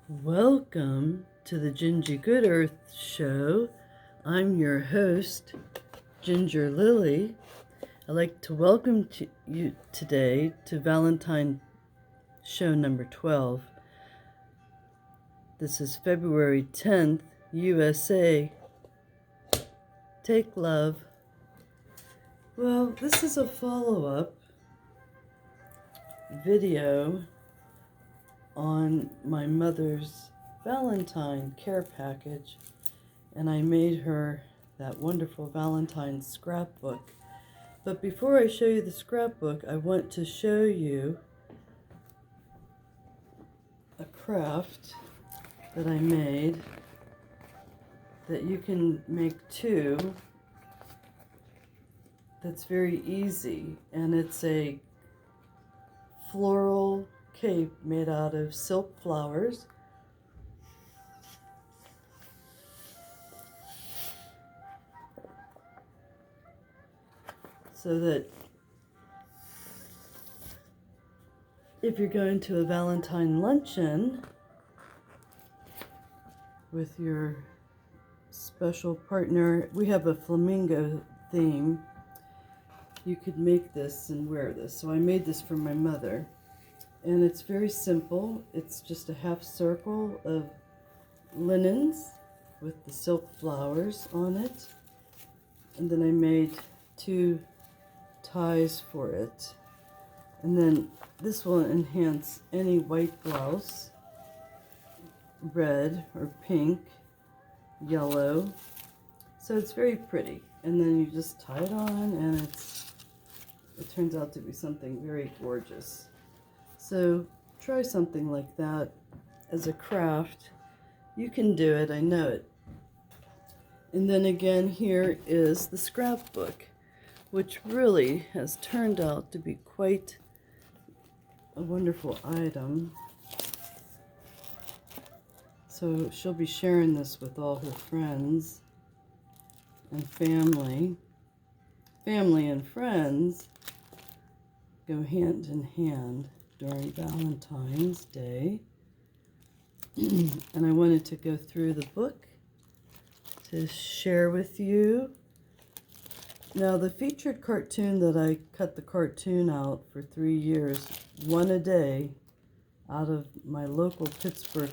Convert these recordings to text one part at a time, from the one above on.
Welcome to the GinGeeGoodEarth show. I'm your host, Ginger Lily. I'd like to welcome you today to Valentine show number 12. This is February 10th, USA. Take love. Well, this is a follow-up video on my mother's Valentine care package, and I made her that wonderful Valentine scrapbook. But before I show you the scrapbook, I want to show you a craft that I made that you can make too, that's very easy, and it's a floral cape made out of silk flowers. So that if you're going to a Valentine luncheon with your special partner, we have a flamingo theme, you could make this and wear this. So I made this for my mother. And it's very simple. It's just a half circle of linens with the silk flowers on it. And then I made 2 ties for it. And then this will enhance any white blouse, red or pink, yellow. So it's very pretty. And then you just tie it on, and it turns out to be something very gorgeous. So try something like that as a craft. You can do it, I know it. And then again, here is the scrapbook, which really has turned out to be quite a wonderful item. So she'll be sharing this with all her friends and family. Family and friends go hand in hand during Valentine's Day. And I wanted to go through the book to share with you. Now, the featured cartoon that I cut the cartoon out for 3 years, one a day, out of my local Pittsburgh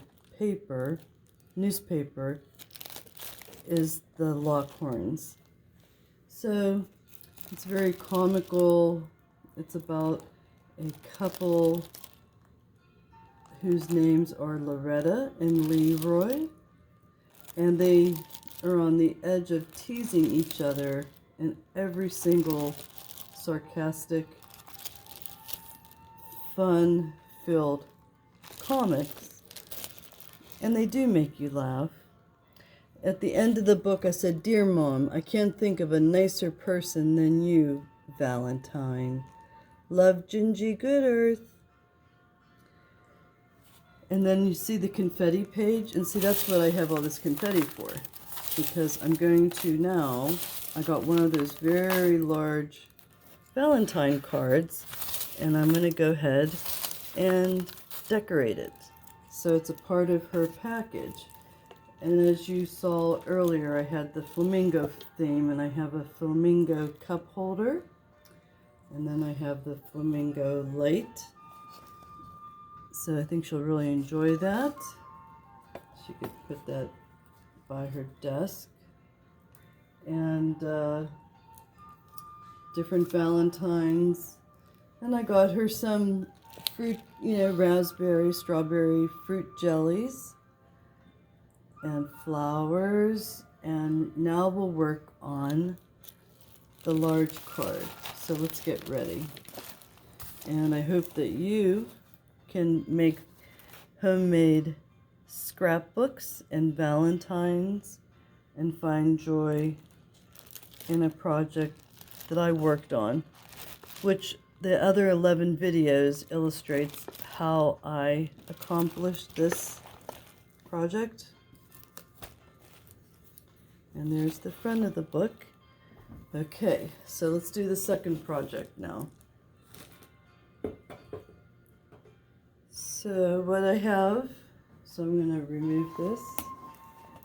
newspaper, is the Lockhorns. So it's very comical. It's about a couple whose names are Loretta and Leroy, and they are on the edge of teasing each other in every single sarcastic, fun-filled comics, and they do make you laugh. At the end of the book, I said, "Dear Mom, I can't think of a nicer person than you, Valentine. Love, GinGeeGoodEarth." And then you see the confetti page, and see, that's what I have all this confetti for, because I'm going to now, I got one of those very large Valentine cards, and I'm going to go ahead and decorate it. So it's a part of her package. And as you saw earlier, I had the flamingo theme, and I have a flamingo cup holder. And then I have the flamingo light. So I think she'll really enjoy that. She could put that by her desk. And different Valentines. And I got her some fruit, raspberry, strawberry fruit jellies and flowers. And now we'll work on the large card. So let's get ready. And I hope that you can make homemade scrapbooks and Valentines and find joy in a project that I worked on, which the other 11 videos illustrates how I accomplished this project. And there's the front of the book. Okay, so let's do the second project now. So what I have So I'm going to remove this.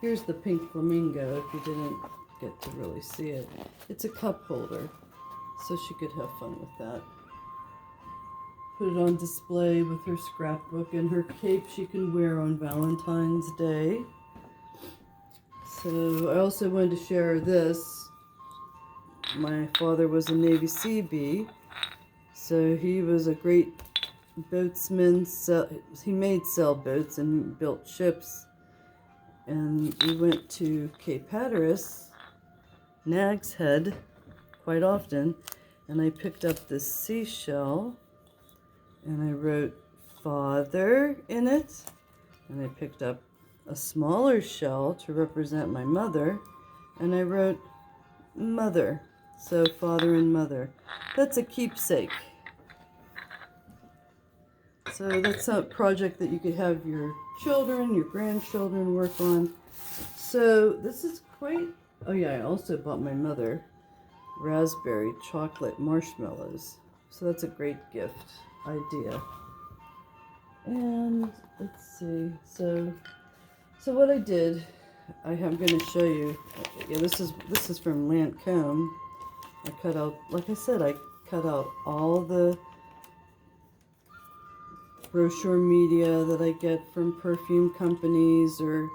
Here's the pink flamingo if you didn't get to really see it. It's a cup holder, so she could have fun with that. Put it on display with her scrapbook and her cape she can wear on Valentine's Day. So I also wanted to share this. My father was a Navy Sea, so he was a great boatsman. He made sailboats and built ships. And we went to Cape Hatteras, Nag's Head, quite often, and I picked up this seashell, and I wrote father in it, and I picked up a smaller shell to represent my mother, and I wrote mother, so father and mother. That's a keepsake. So that's a project that you could have your children, your grandchildren work on. So this is quite, oh yeah, I also bought my mother raspberry chocolate marshmallows. So that's a great gift idea. And let's see, so what I did, I'm going to show you. Yeah, this is from Lancome. I cut out, like I said, I cut out all the brochure media that I get from perfume companies or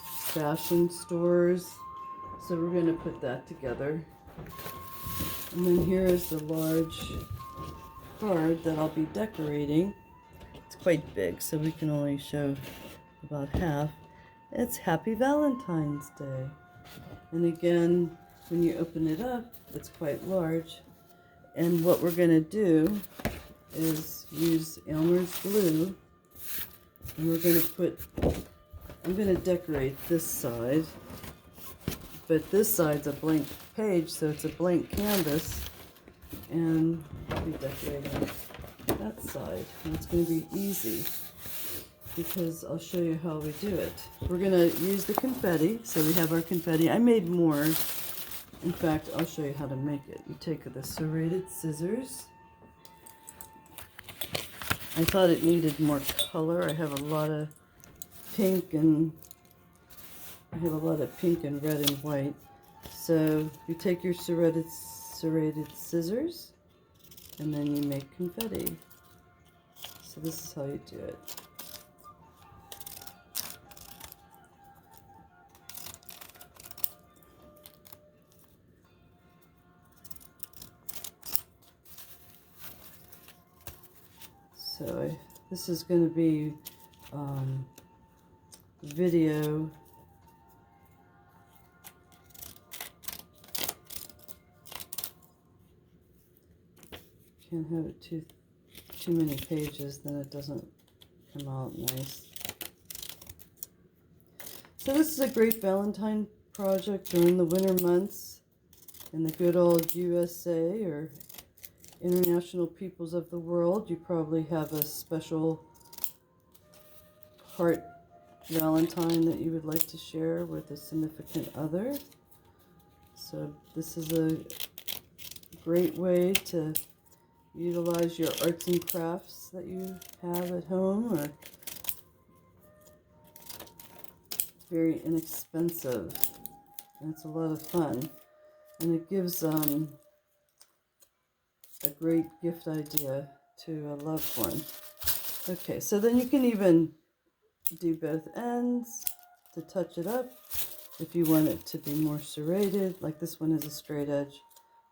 fashion stores. So we're going to put that together. And then here is the large card that I'll be decorating. It's quite big, so we can only show about half. It's Happy Valentine's Day. And again, when you open it up, it's quite large. And what we're going to do is use Elmer's glue, and we're going to I'm going to decorate this side, but this side's a blank page, so it's a blank canvas, and I'll be decorating that side, and it's going to be easy because I'll show you how we do it. We're going to use the confetti, so we have our confetti. I made more. In fact, I'll show you how to make it. You take the serrated scissors. I thought it needed more color. I have a lot of pink and red and white. So you take your serrated scissors and then you make confetti. So this is how you do it. So this is going to be video. Can't have it too many pages, then it doesn't come out nice. So this is a great Valentine project during the winter months in the good old USA or international peoples of the world. You probably have a special heart Valentine that you would like to share with a significant other. So this is a great way to utilize your arts and crafts that you have at home, or very inexpensive, and it's a lot of fun, and it gives a great gift idea to a loved one. Okay, so then you can even do both ends to touch it up if you want it to be more serrated. Like this one is a straight edge,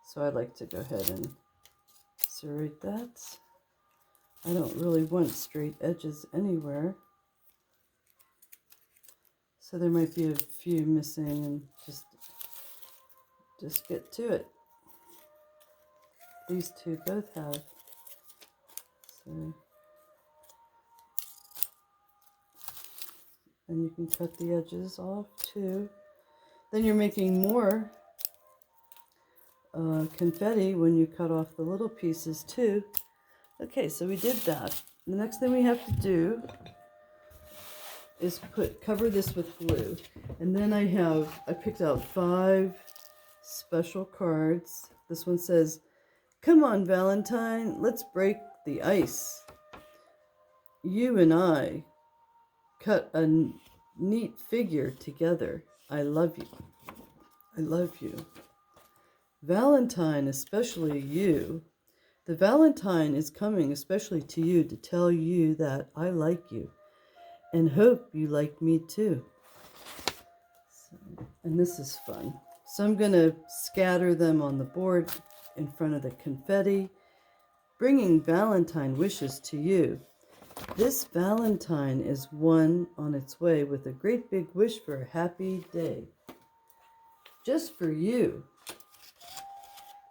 so I like to go ahead and serrate that. I don't really want straight edges anywhere, so there might be a few missing, and just get to it. These two both have. So, and you can cut the edges off too. Then you're making more confetti when you cut off the little pieces too. Okay, so we did that. The next thing we have to do is cover this with glue. And then I picked out 5 special cards. This one says, "Come on, Valentine, let's break the ice." you and I cut a neat figure together. I love you. I love you. Valentine, especially you. The Valentine is coming especially to you to tell you that I like you and hope you like me too. And this is fun. So I'm going to scatter them on the board in front of the confetti, bringing Valentine wishes to you. This Valentine is one on its way with a great big wish for a happy day. Just for you.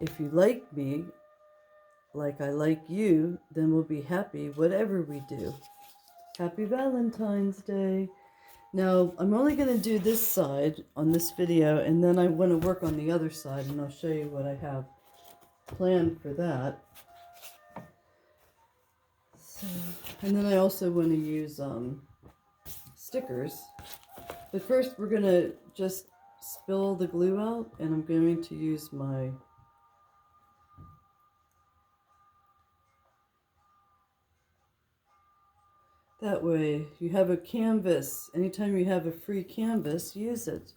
If you like me, like I like you, then we'll be happy whatever we do. Happy Valentine's Day. Now, I'm only going to do this side on this video, and then I want to work on the other side, and I'll show you what I have planned for that. So, and then I also want to use stickers. But first, we're going to just spill the glue out, and I'm going to use my that way you have a canvas. Anytime you have a free canvas, use it.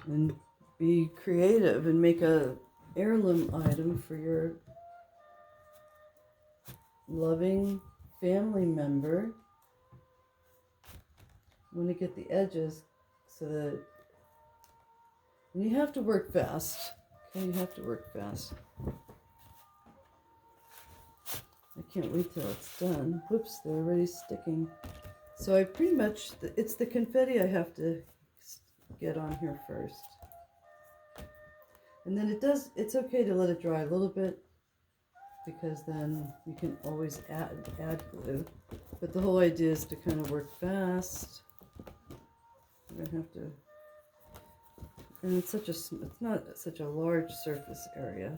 And be creative and make a heirloom item for your loving family member. You want to get the edges so that, and you have to work fast. Okay, you have to work fast. I can't wait till it's done. Whoops, they're already sticking. So I pretty much, it's the confetti I have to get on here first. And then it's okay to let it dry a little bit, because then you can always add glue. But the whole idea is to kind of work fast. You're gonna have to, and it's not such a large surface area.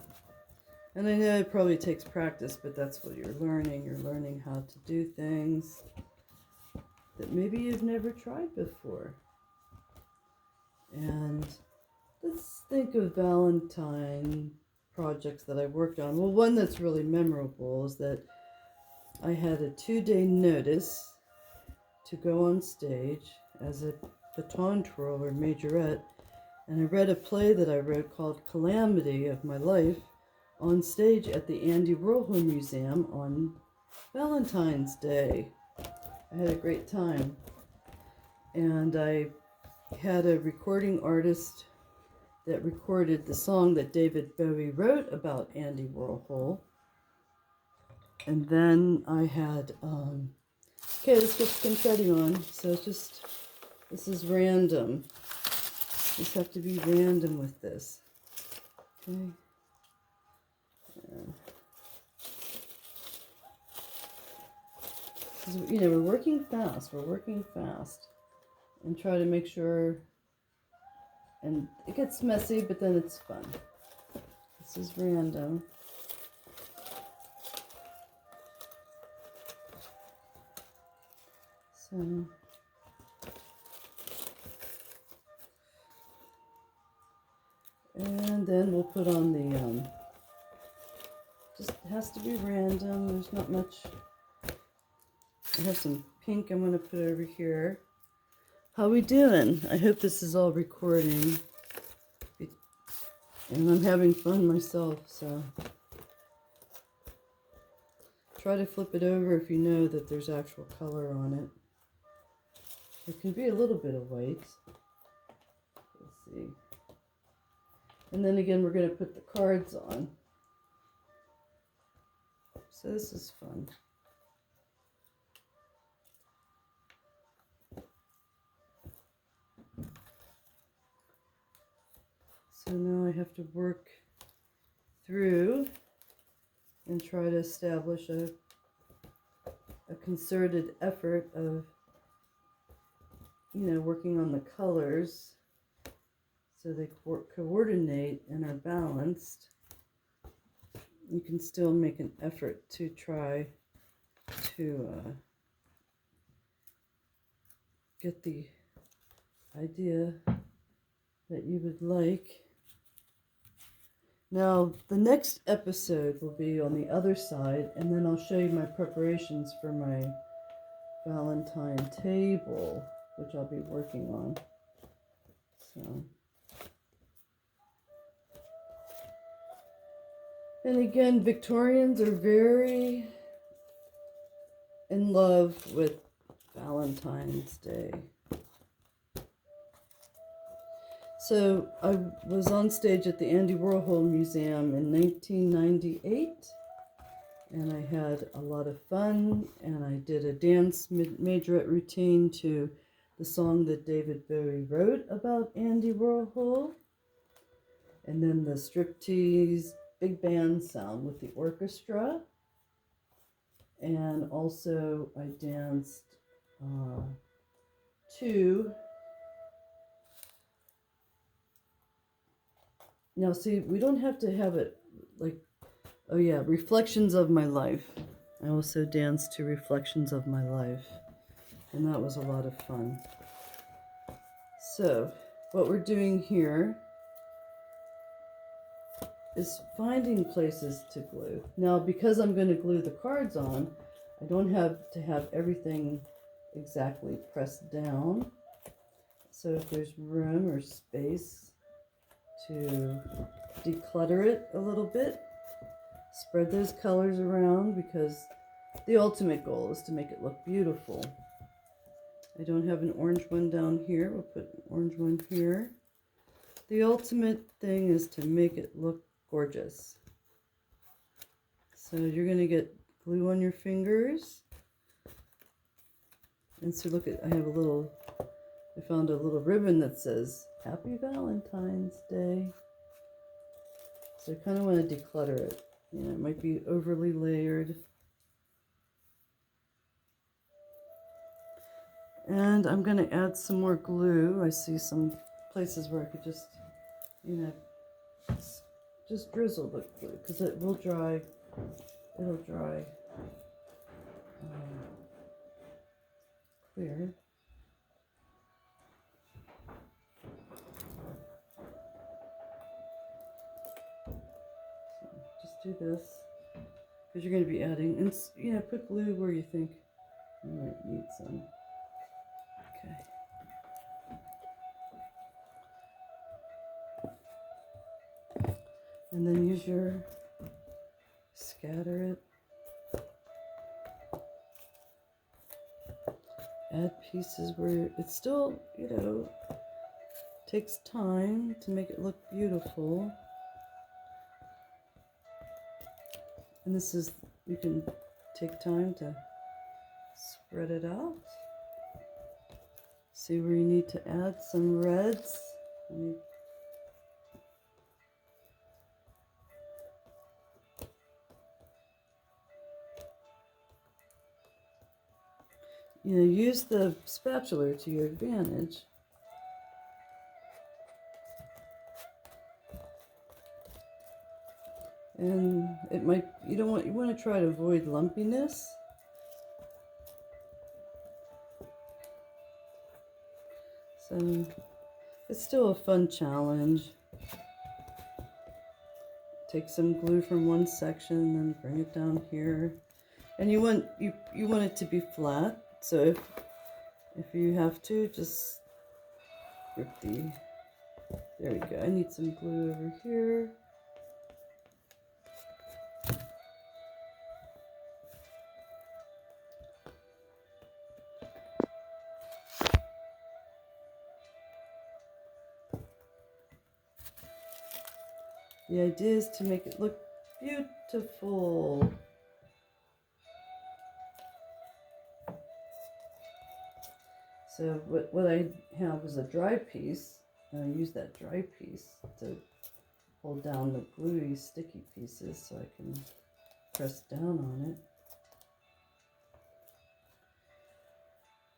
And I know it probably takes practice, but that's what you're learning. You're learning how to do things that maybe you've never tried before. And let's think of Valentine projects that I worked on. Well, one that's really memorable is that I had a 2-day notice to go on stage as a baton twirler majorette, and I read a play that I wrote called Calamity of My Life on stage at the Andy Warhol Museum on Valentine's Day. I had a great time. And I had a recording artist that recorded the song that David Bowie wrote about Andy Warhol. And then I had, okay, let's get the confetti on. So it's just, this is random. You just have to be random with this. Okay. You know, we're working fast, and try to make sure, and it gets messy, but then it's fun. This is random. So, and then we'll put on the, just has to be random, there's not much. I have some pink I'm going to put over here. How we doing? I hope this is all recording. And I'm having fun myself, so. Try to flip it over if you know that there's actual color on it. There can be a little bit of white. Let's see. And then again, we're going to put the cards on. So this is fun. So now I have to work through and try to establish a concerted effort of, you know, working on the colors so they coordinate and are balanced. You can still make an effort to try to get the idea that you would like. Now, the next episode will be on the other side, and then I'll show you my preparations for my Valentine table, which I'll be working on. So, and again, Victorians are very in love with Valentine's Day. So I was on stage at the Andy Warhol Museum in 1998, and I had a lot of fun, and I did a dance majorette routine to the song that David Bowie wrote about Andy Warhol, and then the striptease big band sound with the orchestra, and also I danced to... Now, see, we don't have to have it like, oh yeah, Reflections of My Life. I also danced to Reflections of My Life, and that was a lot of fun. So, what we're doing here is finding places to glue. Now, because I'm going to glue the cards on, I don't have to have everything exactly pressed down. So if there's room or space to declutter it a little bit, spread those colors around, because the ultimate goal is to make it look beautiful. I don't have an orange one down here. We'll put an orange one here. The ultimate thing is to make it look gorgeous. So you're going to get glue on your fingers. And so look at, I found a little ribbon that says Happy Valentine's Day. So I kind of want to declutter it. You know, it might be overly layered. And I'm going to add some more glue. I see some places where I could just, you know, just drizzle the glue, because it will dry. It'll dry clear. So just do this, because you're going to be adding, and you know, put glue where you think you might need some. Okay. And then use your, scatter it. Add pieces where it still, you know, takes time to make it look beautiful. And this is, you can take time to spread it out. See where you need to add some reds. You know, use the spatula to your advantage. And it might, you want to try to avoid lumpiness. So it's still a fun challenge. Take some glue from one section, then bring it down here. And you want it to be flat. So if you have to, just rip the, there we go. I need some glue over here. The idea is to make it look beautiful. So what I have is a dry piece, and I use that dry piece to hold down the gluey, sticky pieces so I can press down on it.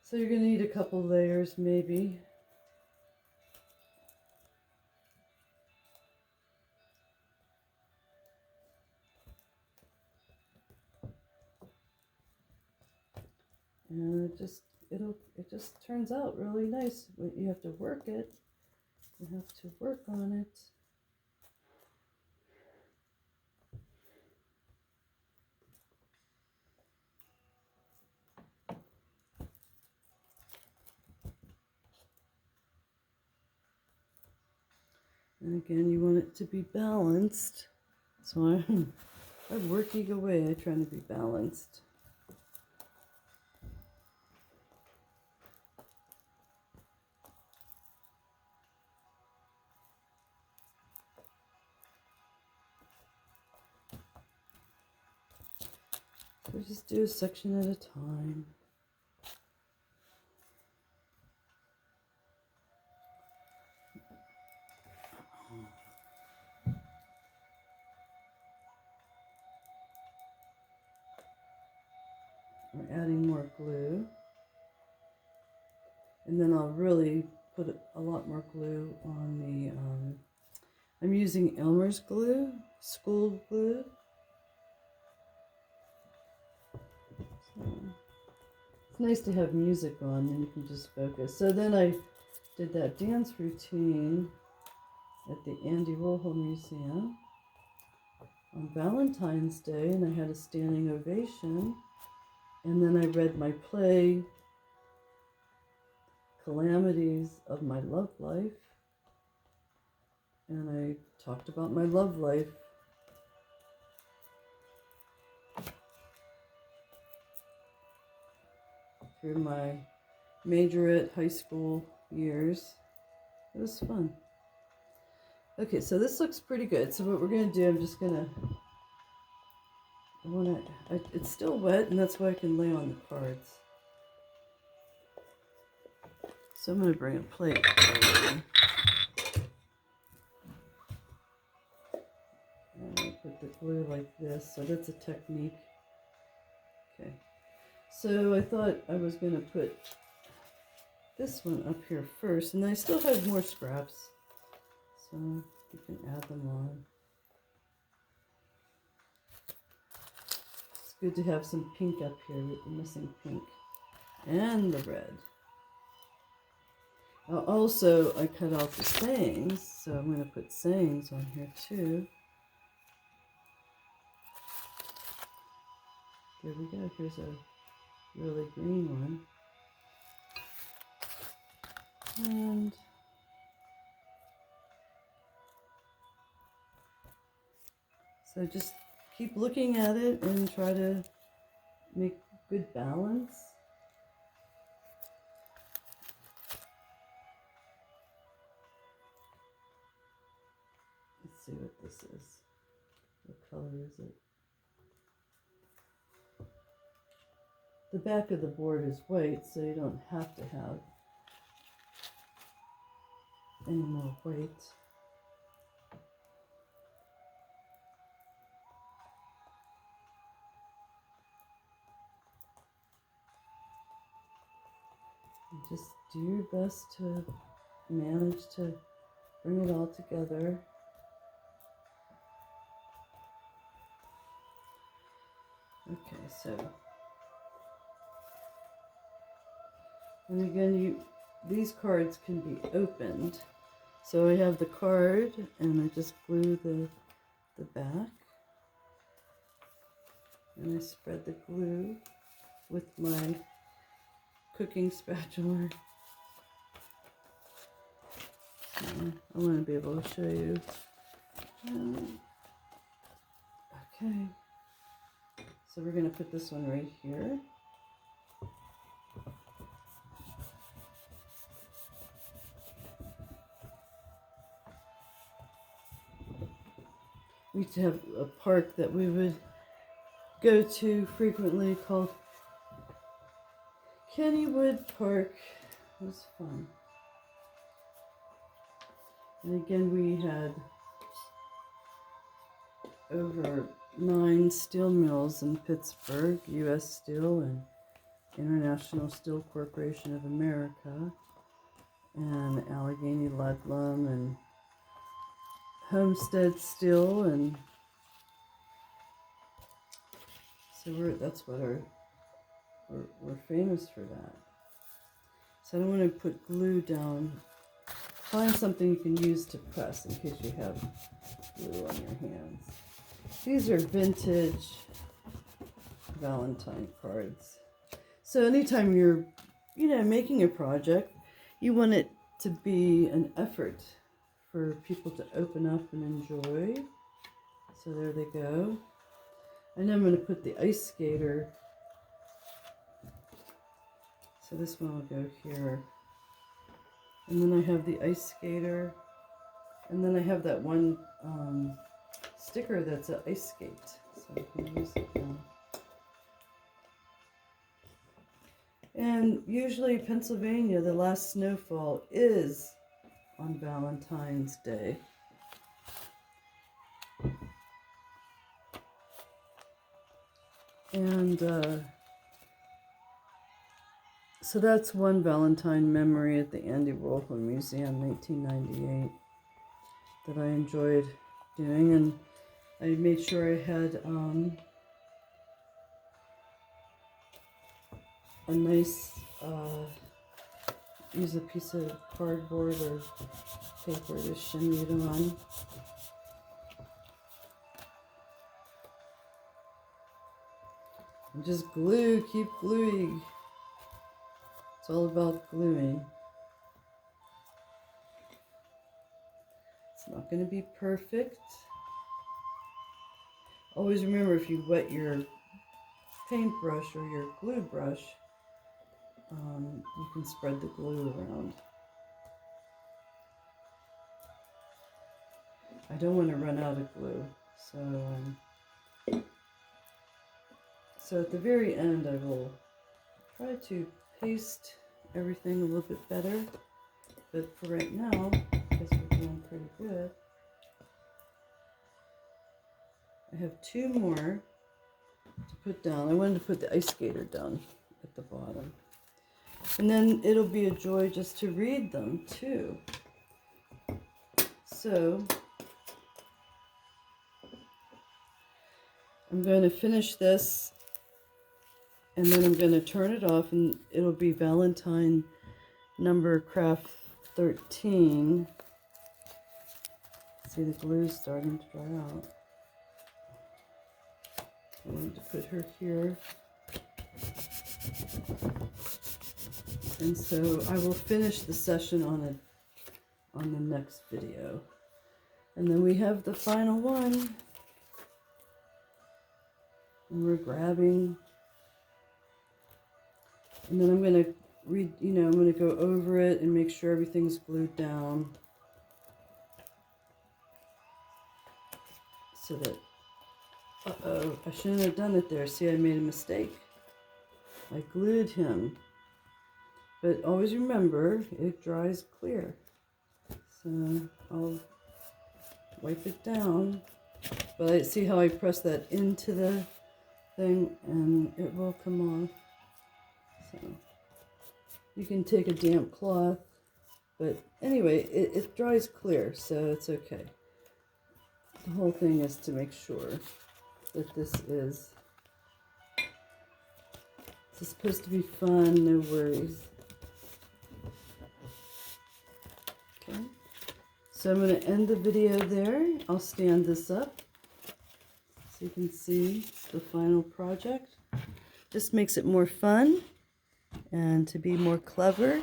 So you're going to need a couple layers maybe. And it just turns out really nice. You have to work it. You have to work on it. And again, you want it to be balanced. So I'm working away, trying to be balanced. So just do a section at a time. We're adding more glue. And then I'll really put a lot more glue on the, I'm using Elmer's glue, school glue. So it's nice to have music on and you can just focus. So then I did that dance routine at the Andy Warhol Museum on Valentine's Day, and I had a standing ovation. And then I read my play, Calamities of My Love Life, and I talked about my love life. Through my majorette high school years. It was fun. Okay, so this looks pretty good. So what we're going to do, I'm just going to, it's still wet, and that's why I can lay on the cards. So I'm going to bring a plate over. And I put the glue like this, so that's a technique. Okay, so I thought I was going to put this one up here first, and I still have more scraps, so you can add them on. It's good to have some pink up here. We're missing pink and the red. Also, I cut out the sayings, so I'm going to put sayings on here too. There we go. Here's a really green one. And so just keep looking at it and try to make good balance. Let's see what this is. What color is it? The back of the board is white, so you don't have to have any more white. And just do your best to manage to bring it all together. Okay, so, and again, these cards can be opened. So I have the card, and I just glue the back, and I spread the glue with my cooking spatula. So I want to be able to show you. Okay. So we're going to put this one right here. We used to have a park that we would go to frequently called Kennywood Park. It was fun. And again, we had over 9 steel mills in Pittsburgh, U.S. Steel and International Steel Corporation of America, and Allegheny Ludlam and Homestead Steel, and so that's what we're famous for that. So I don't want to put glue down. Find something you can use to press in case you have glue on your hands. These are vintage Valentine cards. So anytime you're, making a project, you want it to be an effort for people to open up and enjoy. So there they go. And I'm going to put the ice skater. So this one will go here. And then I have the ice skater. And then I have that one sticker that's an ice skate. So I can use it now. And usually Pennsylvania, the last snowfall is on Valentine's Day. And so that's one Valentine memory at the Andy Warhol Museum, 1998, that I enjoyed doing. And I made sure I had a nice, use a piece of cardboard or paper to shimmy it on. And just glue, keep gluing. It's all about gluing. It's not going to be perfect. Always remember, if you wet your paintbrush or your glue brush, you can spread the glue around. I don't want to run out of glue, so at the very end I will try to paste everything a little bit better, but for right now, because we're doing pretty good, I have two more to put down. I wanted to put the ice skater down at the bottom. And then it'll be a joy just to read them too. So I'm going to finish this, and then I'm going to turn it off, and it'll be Valentine number craft 13. See, the glue's starting to dry out. I wanted to put her here. And so I will finish the session on the next video. And then we have the final one. And we're grabbing. And then I'm going to read, I'm going to go over it and make sure everything's glued down. So that, I shouldn't have done it there. See, I made a mistake. I glued him. But always remember, it dries clear. So I'll wipe it down. But I see how I press that into the thing, and it will come off. So you can take a damp cloth. But anyway, it dries clear, so it's okay. The whole thing is to make sure that this is supposed to be fun, no worries. Okay, so I'm going to end the video there. I'll stand this up so you can see the final project. Just makes it more fun and to be more clever.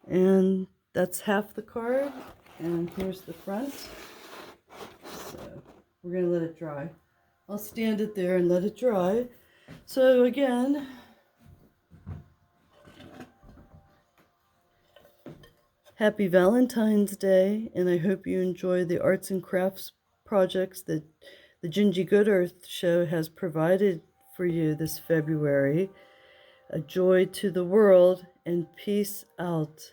And that's half the card, and here's the front. So we're going to let it dry. I'll stand it there and let it dry. So again, happy Valentine's Day, and I hope you enjoy the arts and crafts projects that the GinGeeGoodEarth show has provided for you this February. A joy to the world, and peace out.